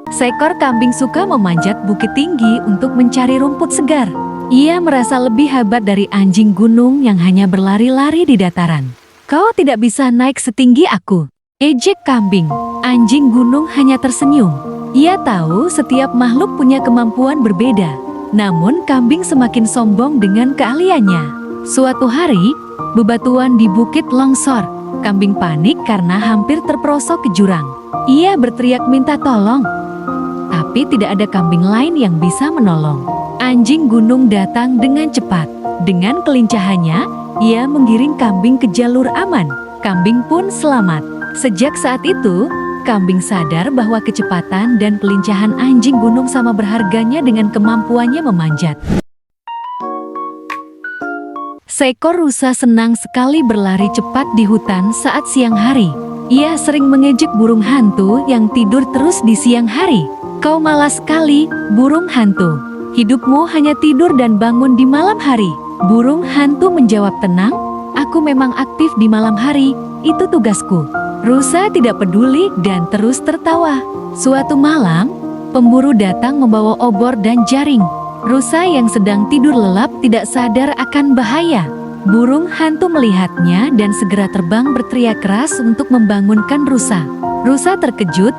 Seekor kambing suka memanjat bukit tinggi untuk mencari rumput segar. Ia merasa lebih hebat dari anjing gunung yang hanya berlari-lari di dataran. Kau tidak bisa naik setinggi aku, ejek kambing. Anjing gunung hanya tersenyum. Ia tahu setiap makhluk punya kemampuan berbeda. Namun kambing semakin sombong dengan keahliannya. Suatu hari, bebatuan di bukit longsor. Kambing panik karena hampir terperosok ke jurang. Ia berteriak minta tolong. Tapi tidak ada kambing lain yang bisa menolong. Anjing gunung datang dengan cepat. Dengan kelincahannya, ia menggiring kambing ke jalur aman. Kambing pun selamat. Sejak saat itu, kambing sadar bahwa kecepatan dan kelincahan anjing gunung sama berharganya dengan kemampuannya memanjat. Seekor rusa senang sekali berlari cepat di hutan saat siang hari. Ia sering mengejek burung hantu yang tidur terus di siang hari. Kau malas sekali, burung hantu. Hidupmu hanya tidur dan bangun di malam hari. Burung hantu menjawab tenang, aku memang aktif di malam hari, itu tugasku. Rusa tidak peduli dan terus tertawa. Suatu malam, pemburu datang membawa obor dan jaring. Rusa yang sedang tidur lelap tidak sadar akan bahaya. Burung hantu melihatnya dan segera terbang berteriak keras untuk membangunkan rusa. Rusa terkejut.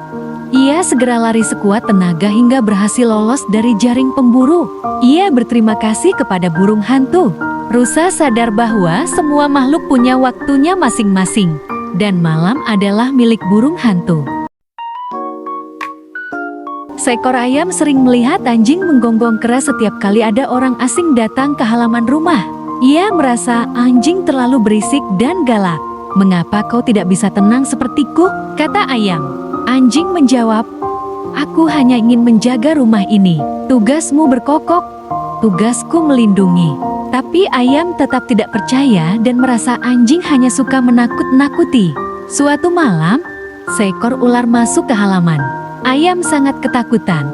Ia segera lari sekuat tenaga hingga berhasil lolos dari jaring pemburu. Ia berterima kasih kepada burung hantu. Rusa sadar bahwa semua makhluk punya waktunya masing-masing. Dan malam adalah milik burung hantu. Seekor ayam sering melihat anjing menggonggong keras setiap kali ada orang asing datang ke halaman rumah. Ia merasa anjing terlalu berisik dan galak. Mengapa kau tidak bisa tenang sepertiku? Kata ayam. Anjing menjawab, aku hanya ingin menjaga rumah ini. Tugasmu berkokok, tugasku melindungi. Tapi ayam tetap tidak percaya dan merasa anjing hanya suka menakut-nakuti. Suatu malam, seekor ular masuk ke halaman. Ayam sangat ketakutan.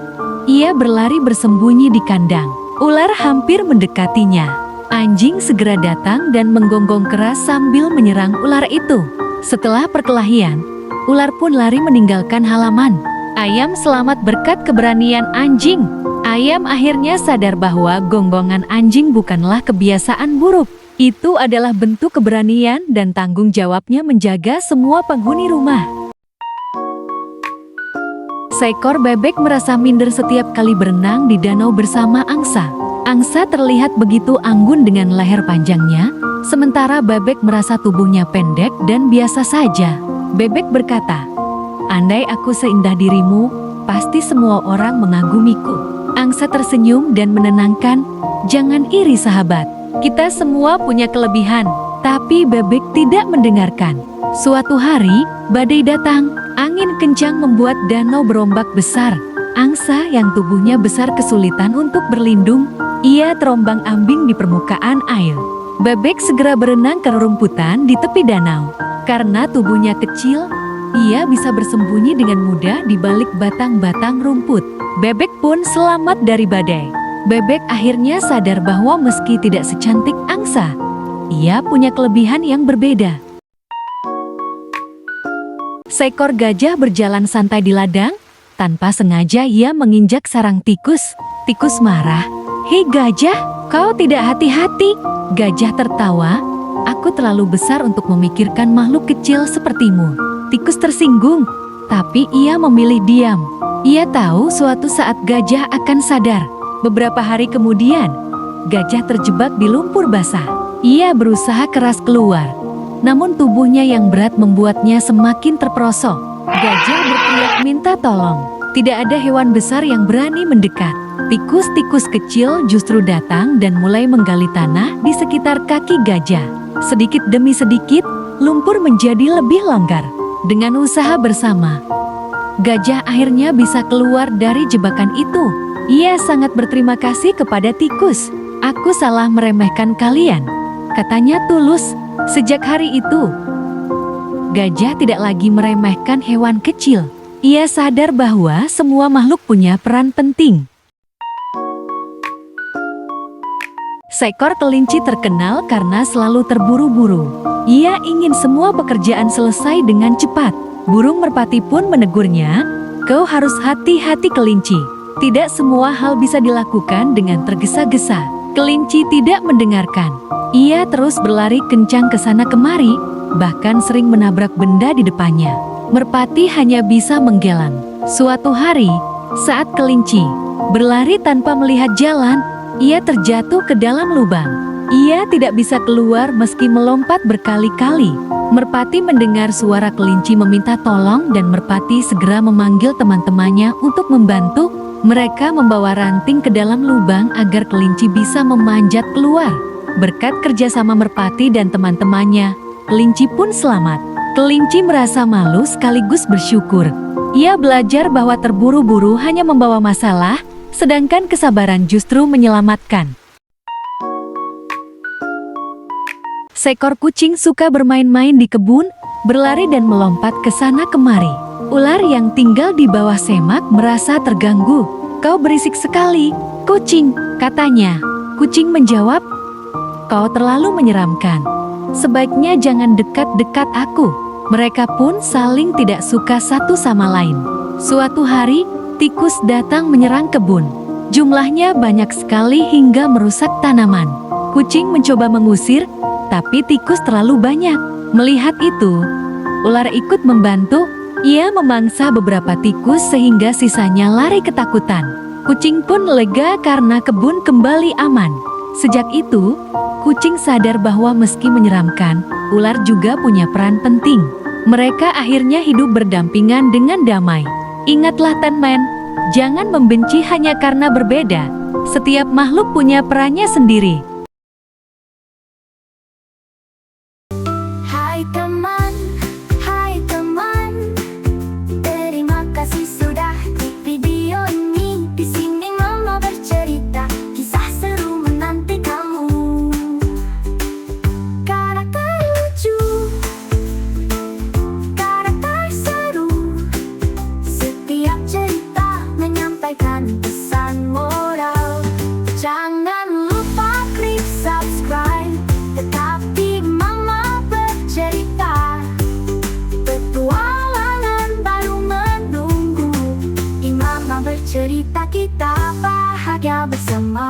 Ia berlari bersembunyi di kandang. Ular hampir mendekatinya. Anjing segera datang dan menggonggong keras sambil menyerang ular itu. Setelah perkelahian, ular pun lari meninggalkan halaman. Ayam selamat berkat keberanian anjing. Ayam akhirnya sadar bahwa gonggongan anjing bukanlah kebiasaan buruk. Itu adalah bentuk keberanian dan tanggung jawabnya menjaga semua penghuni rumah. Seekor bebek merasa minder setiap kali berenang di danau bersama angsa. Angsa terlihat begitu anggun dengan leher panjangnya, sementara bebek merasa tubuhnya pendek dan biasa saja. Bebek berkata, andai aku seindah dirimu, pasti semua orang mengagumiku. Angsa tersenyum dan menenangkan, jangan iri sahabat, kita semua punya kelebihan. Tapi bebek tidak mendengarkan. Suatu hari, badai datang. Angin kencang membuat danau berombak besar. Angsa yang tubuhnya besar kesulitan untuk berlindung. Ia terombang-ambing di permukaan air. Bebek segera berenang ke rerumputan di tepi danau. Karena tubuhnya kecil, ia bisa bersembunyi dengan mudah di balik batang-batang rumput. Bebek pun selamat dari badai. Bebek akhirnya sadar bahwa meski tidak secantik angsa, ia punya kelebihan yang berbeda. Seekor gajah berjalan santai di ladang. Tanpa sengaja ia menginjak sarang tikus. Tikus marah. Hei gajah, kau tidak hati-hati. Gajah tertawa. Aku terlalu besar untuk memikirkan makhluk kecil sepertimu. Tikus tersinggung, tapi ia memilih diam. Ia tahu suatu saat gajah akan sadar. Beberapa hari kemudian, gajah terjebak di lumpur basah. Ia berusaha keras keluar. Namun tubuhnya yang berat membuatnya semakin terperosok. Gajah berteriak minta tolong. Tidak ada hewan besar yang berani mendekat. Tikus-tikus kecil justru datang dan mulai menggali tanah di sekitar kaki gajah. Sedikit demi sedikit, lumpur menjadi lebih longgar. Dengan usaha bersama, gajah akhirnya bisa keluar dari jebakan itu. Ia sangat berterima kasih kepada tikus. Aku salah meremehkan kalian, katanya tulus. Sejak hari itu, gajah tidak lagi meremehkan hewan kecil. Ia sadar bahwa semua makhluk punya peran penting. Seekor kelinci terkenal karena selalu terburu-buru. Ia ingin semua pekerjaan selesai dengan cepat. Burung merpati pun menegurnya, Kau harus hati-hati kelinci. Tidak semua hal bisa dilakukan dengan tergesa-gesa. Kelinci tidak mendengarkan. Ia terus berlari kencang ke sana kemari, bahkan sering menabrak benda di depannya. Merpati hanya bisa menggelam. Suatu hari, saat kelinci berlari tanpa melihat jalan, ia terjatuh ke dalam lubang. Ia tidak bisa keluar meski melompat berkali-kali. Merpati mendengar suara kelinci meminta tolong dan Merpati segera memanggil teman-temannya untuk membantu. Mereka membawa ranting ke dalam lubang agar kelinci bisa memanjat keluar. Berkat kerjasama Merpati dan teman-temannya, kelinci pun selamat. Kelinci merasa malu sekaligus bersyukur. Ia belajar bahwa terburu-buru hanya membawa masalah, sedangkan kesabaran justru menyelamatkan. Seekor kucing suka bermain-main di kebun, berlari dan melompat ke sana kemari. Ular yang tinggal di bawah semak merasa terganggu. "Kau berisik sekali, kucing," katanya. Kucing menjawab, "Kau terlalu menyeramkan. Sebaiknya jangan dekat-dekat aku." Mereka pun saling tidak suka satu sama lain. Suatu hari, tikus datang menyerang kebun. Jumlahnya banyak sekali hingga merusak tanaman. Kucing mencoba mengusir, tapi tikus terlalu banyak. Melihat itu, ular ikut membantu. Ia memangsa beberapa tikus sehingga sisanya lari ketakutan. Kucing pun lega karena kebun kembali aman. Sejak itu, kucing sadar bahwa meski menyeramkan, ular juga punya peran penting. Mereka akhirnya hidup berdampingan dengan damai. Ingatlah teman, jangan membenci hanya karena berbeda. Setiap makhluk punya perannya sendiri. Hai teman, terima kasih sudah di video ini. Di sini Mama bercerita kisah seru menanti kamu. Karakter lucu, karakter seru. Setiap cerita menyampaikan pesan moral. Jangan lupa klik subscribe, tetap di Mama bercerita. Petualangan baru menunggu. Di Mama bercerita kita bahagia bersama.